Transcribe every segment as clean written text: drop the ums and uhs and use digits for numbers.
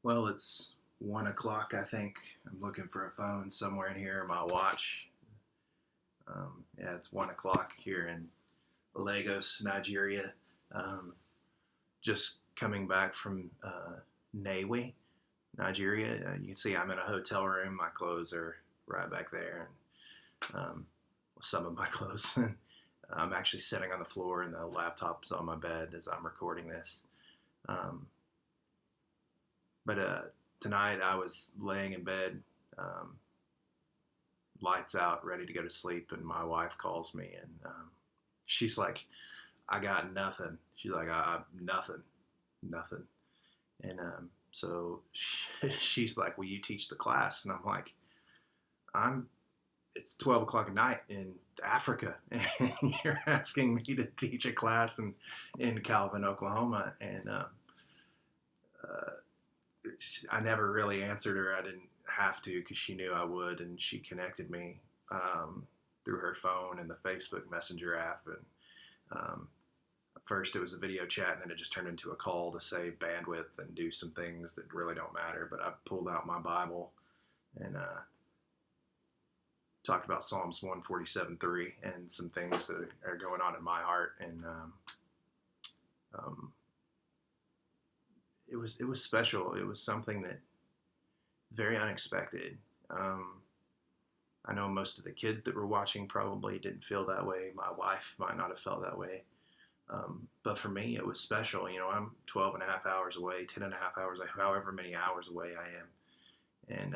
Well, it's 1 o'clock, I think. I'm looking for a phone somewhere in here, my watch. Yeah, it's 1 o'clock here in Lagos, Nigeria. Um, just coming back from Nigeria, Nigeria. You can see I'm in a hotel room. My clothes are right back there, and some of my clothes. I'm actually sitting on the floor, and the laptop's on my bed as I'm recording this. Um, but tonight I was laying in bed, um, lights out, ready to go to sleep, and my wife calls me, and she's like, "I got nothing." She's like, "I nothing, nothing," and so she's like, "Will you teach the class?" And I'm like, "I'm." It's 12 o'clock at night in Africa, and you're asking me to teach a class in Calvin, Oklahoma, and uh, I never really answered her. I didn't have to because she knew I would, and she connected me through her phone and the Facebook Messenger app. And at first, it was a video chat, and then it just turned into a call to save bandwidth and do some things that really don't matter. But I pulled out my Bible and talked about Psalms 147:3 and some things that are going on in my heart. And um, it was special. It was something that very unexpected. Um, I know most of the kids that were watching probably didn't feel that way. My wife might not have felt that way. But for me, it was special. I'm 12 and a half hours away, 10 and a half hours, however many hours away I am. And,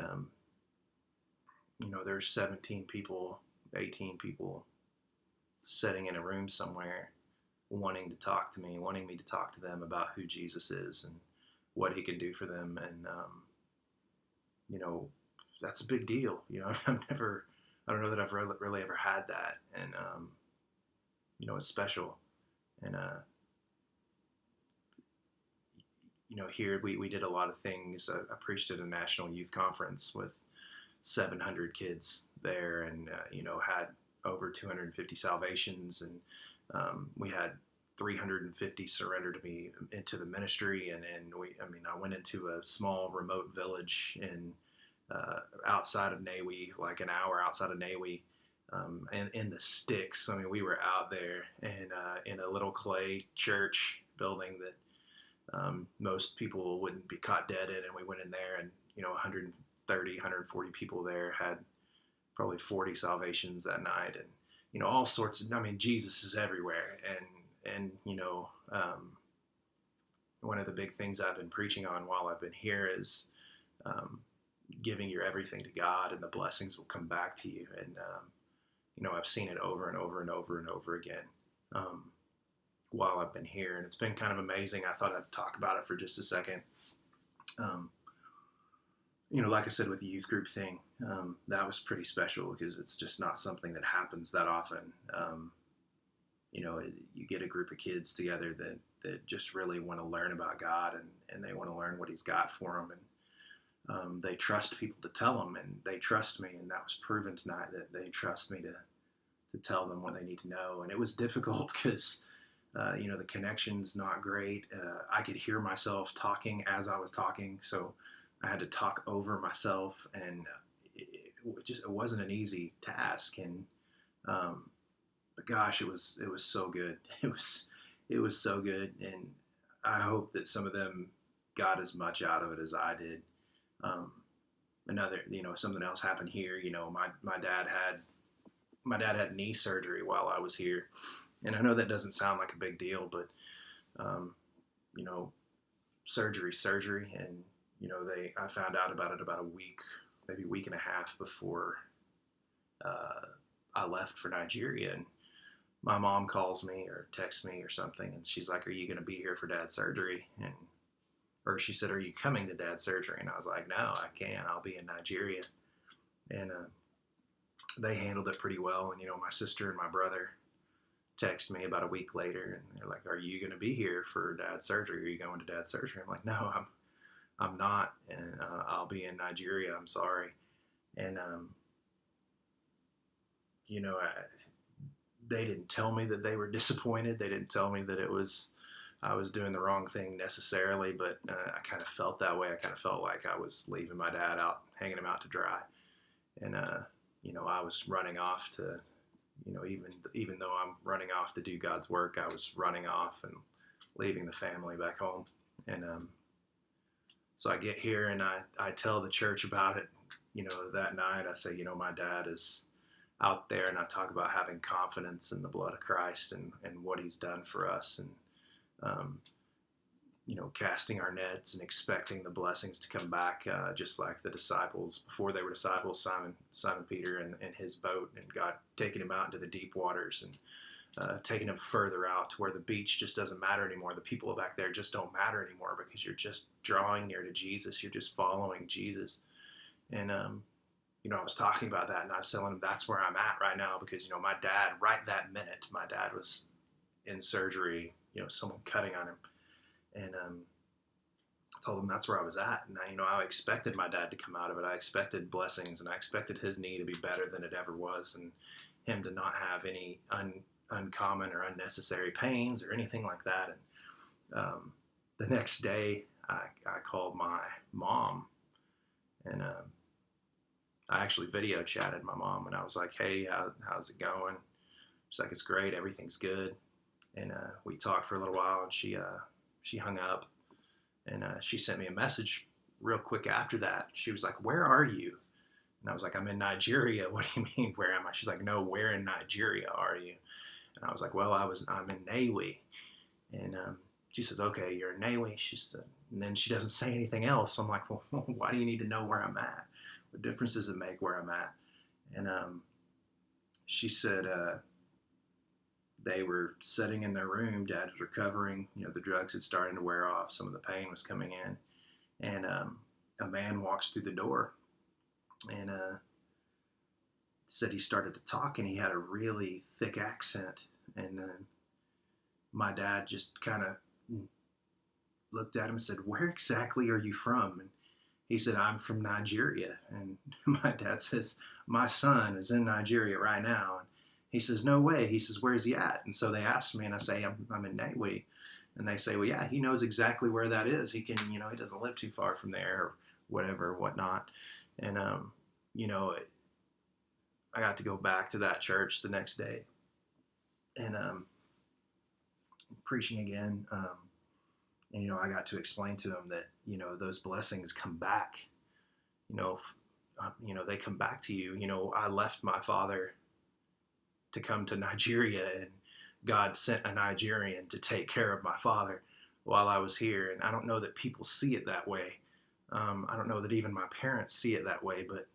there's 17 people, 18 people sitting in a room somewhere wanting to talk to me, wanting me to talk to them about who Jesus is and what he can do for them. And, you know, that's a big deal. I don't know that I've really ever had that. And, it's special. And, here we did a lot of things. I preached at a national youth conference with 700 kids there, and had over 250 salvations, and we had 350 surrender to me into the ministry, and I went into a small remote village in outside of Nawi, like an hour outside of Nawi, and in the sticks. I mean, we were out there and in a little clay church building that most people wouldn't be caught dead in, and we went in there, and 130, 140 people there had probably 40 salvations that night, and all sorts of. I mean, Jesus is everywhere, and one of the big things I've been preaching on while I've been here is um, giving your everything to God, and the blessings will come back to you. And I've seen it over and over and over and over again. Um, while I've been here, and it's been kind of amazing. I thought I'd talk about it for just a second. Um, like I said with the youth group thing, that was pretty special because it's just not something that happens that often. You get a group of kids together that just really want to learn about God, and they want to learn what He's got for them, and they trust people to tell them, and they trust me, and that was proven tonight that they trust me to tell them what they need to know. And it was difficult because the connection's not great. I could hear myself talking as I was talking, so I had to talk over myself, and it wasn't an easy task. And but gosh, it was so good. It was so good, and I hope that some of them got as much out of it as I did. Um, something else happened here. My dad had knee surgery while I was here, and I know that doesn't sound like a big deal, but um, you know, surgery, and I found out about it about a week, maybe a week and a half before uh, I left for Nigeria, and my mom calls me or texts me or something, and she's like, "Are you going to be here for Dad's surgery?" Or she said, "Are you coming to Dad's surgery?" And I was like, "No, I can't. I'll be in Nigeria." And they handled it pretty well. And my sister and my brother text me about a week later, and they're like, "Are you going to be here for Dad's surgery? Are you going to Dad's surgery?" I'm like, "No, I'm not, and I'll be in Nigeria. I'm sorry." And you know, I, they didn't tell me that they were disappointed. They didn't tell me that it was I was doing the wrong thing necessarily, but I kind of felt that way. I kind of felt like I was leaving my dad out, hanging him out to dry. And, I was running off to, even though I'm running off to do God's work, I was running off and leaving the family back home. And so I get here and I tell the church about it, that night. I say, my dad is out there, and I talk about having confidence in the blood of Christ and what he's done for us. And, um, casting our nets and expecting the blessings to come back, just like the disciples before they were disciples, Simon Peter and his boat, and God taking him out into the deep waters and taking him further out to where the beach just doesn't matter anymore. The people back there just don't matter anymore because you're just drawing near to Jesus. You're just following Jesus. And, I was talking about that, and I was telling him that's where I'm at right now because, my dad, right that minute, my dad was in surgery, someone cutting on him. And I told him that's where I was at. And, I expected my dad to come out of it. I expected blessings, and I expected his knee to be better than it ever was, and him to not have any uncommon or unnecessary pains or anything like that. And the next day, I called my mom, and I actually video chatted my mom, and I was like, "Hey, how's it going?" She's like, "It's great. Everything's good." And we talked for a little while, and she hung up, and she sent me a message real quick after that. She was like, "Where are you?" And I was like, "I'm in Nigeria." "What do you mean, where am I?" She's like, "No, where in Nigeria are you?" And I was like, "Well, I'm in Nawi." And she says, "Okay, you're in Nawi." She said, and then she doesn't say anything else. I'm like, "Well, why do you need to know where I'm at? What difference does it make where I'm at?" And she said, they were sitting in their room. Dad was recovering. The drugs had started to wear off. Some of the pain was coming in. And a man walks through the door and said he started to talk, and he had a really thick accent. And my dad just kind of looked at him and said, "Where exactly are you from?" And he said, "I'm from Nigeria." And my dad says, "My son is in Nigeria right now." And he says, "No way." He says, "Where's he at?" And so they asked me, and I say, I'm in Nawi. And they say, "Well, yeah, he knows exactly where that is. He can, he doesn't live too far from there," or whatever, whatnot. And, I got to go back to that church the next day and preaching again. And, I got to explain to him that, those blessings come back, they come back to you. I left my father to come to Nigeria, and God sent a Nigerian to take care of my father while I was here. And I don't know that people see it that way. I don't know that even my parents see it that way, but,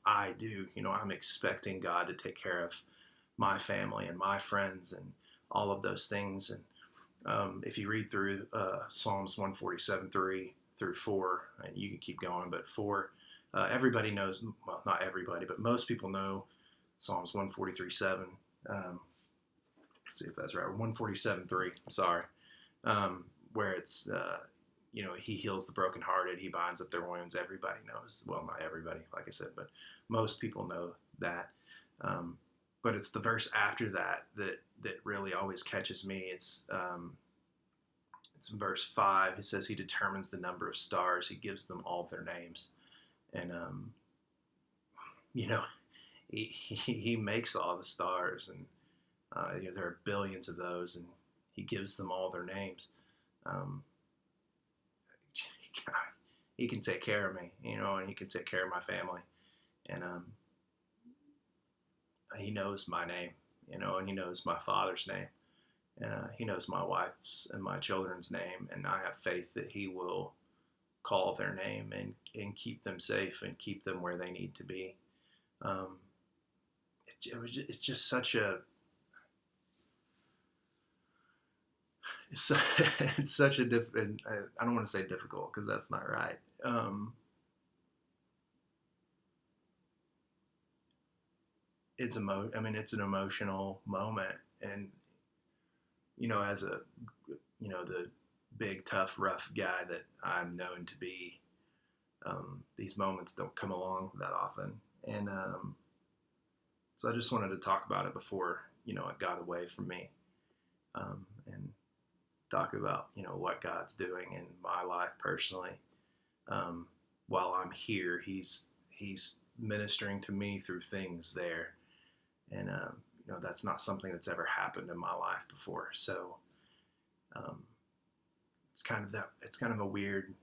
I do. I'm expecting God to take care of my family and my friends and all of those things. And if you read through Psalms 147:3 through 4, and you can keep going, but 4, everybody knows, well, not everybody, but most people know Psalms 143:7. See if that's right. 147:3. Sorry, where it's he heals the brokenhearted, he binds up their wounds. Everybody knows. Well, not everybody, like I said, but most people know that. But it's the verse after that really always catches me. It's in verse 5. It says, "He determines the number of stars. He gives them all their names." And he makes all the stars, and there are billions of those, and he gives them all their names. He can take care of me, and he can take care of my family, and he knows my name, and he knows my father's name, and he knows my wife's and my children's name, and I have faith that he will call their name and keep them safe and keep them where they need to be. It's just such a it's such a different. I don't want to say difficult because that's not right. It's it's an emotional moment, and as a the big tough rough guy that I'm known to be, these moments don't come along that often, and so I just wanted to talk about it before it got away from me, and talk about, what God's doing in my life personally. Um, while I'm here, He's ministering to me through things there, and that's not something that's ever happened in my life before. So um, it's kind of a weird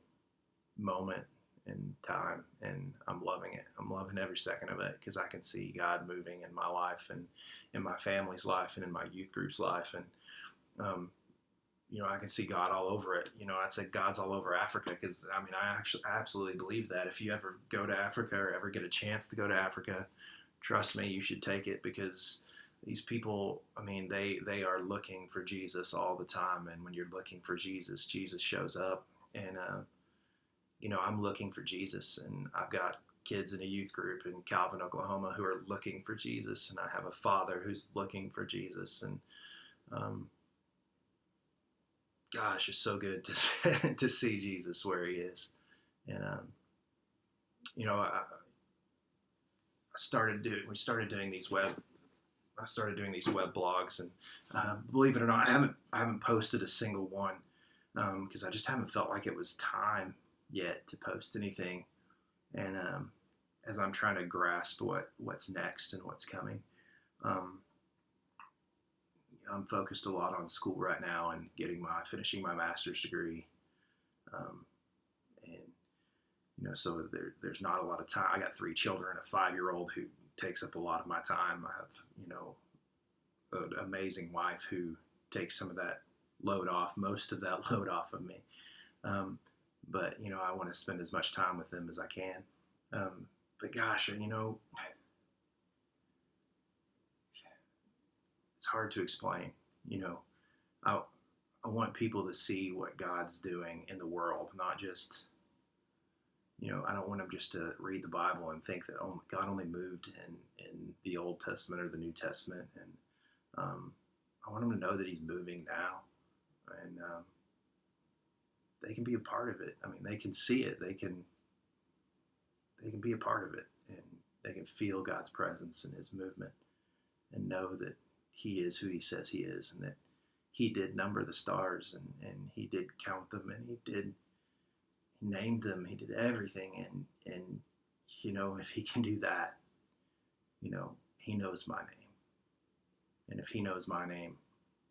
moment in time, and I'm loving it. I'm loving every second of it because I can see God moving in my life and in my family's life and in my youth group's life, and um, I can see God all over it. I'd say God's all over Africa because I absolutely believe that. If you ever go to Africa or ever get a chance to go to Africa, trust me, you should take it because these people, they are looking for Jesus all the time. And when you're looking for Jesus, Jesus shows up. And, I'm looking for Jesus. And I've got kids in a youth group in Calvin, Oklahoma, who are looking for Jesus. And I have a father who's looking for Jesus. And, gosh, it's so good to to see Jesus where He is. And I we started doing these I started doing these web blogs, and believe it or not, I haven't posted a single one because I just haven't felt like it was time yet to post anything. And as I'm trying to grasp what's next and what's coming, um, I'm focused a lot on school right now and finishing my master's degree. Um, and so there's not a lot of time. I got 3 children, a 5-year-old who takes up a lot of my time. I have an amazing wife who takes some of that most of that load off of me. But I want to spend as much time with them as I can. But gosh, it's hard to explain. I I want people to see what God's doing in the world, not just, I don't want them just to read the Bible and think that, oh, God only moved in the Old Testament or the New Testament. And I want them to know that He's moving now. And they can be a part of it. They can see it. They can be a part of it. And they can feel God's presence and His movement and know that He is who He says He is, and that He did number the stars, and He did count them, and He named them. He did everything. And if He can do that, He knows my name. And if He knows my name,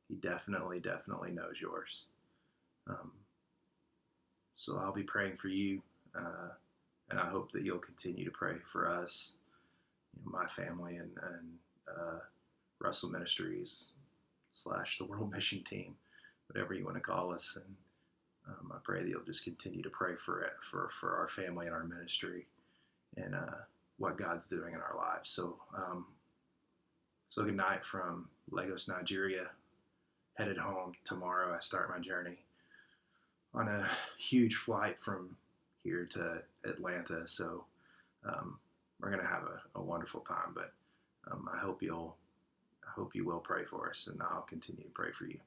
He definitely knows yours. So I'll be praying for you, and I hope that you'll continue to pray for us, my family, and Russell Ministries / the World Mission Team, whatever you want to call us. And I pray that you'll just continue to pray for our family and our ministry, and what God's doing in our lives. So good night from Lagos, Nigeria. Headed home tomorrow. I start my journey on a huge flight from here to Atlanta. So we're going to have a wonderful time. But I hope you will pray for us, and I'll continue to pray for you.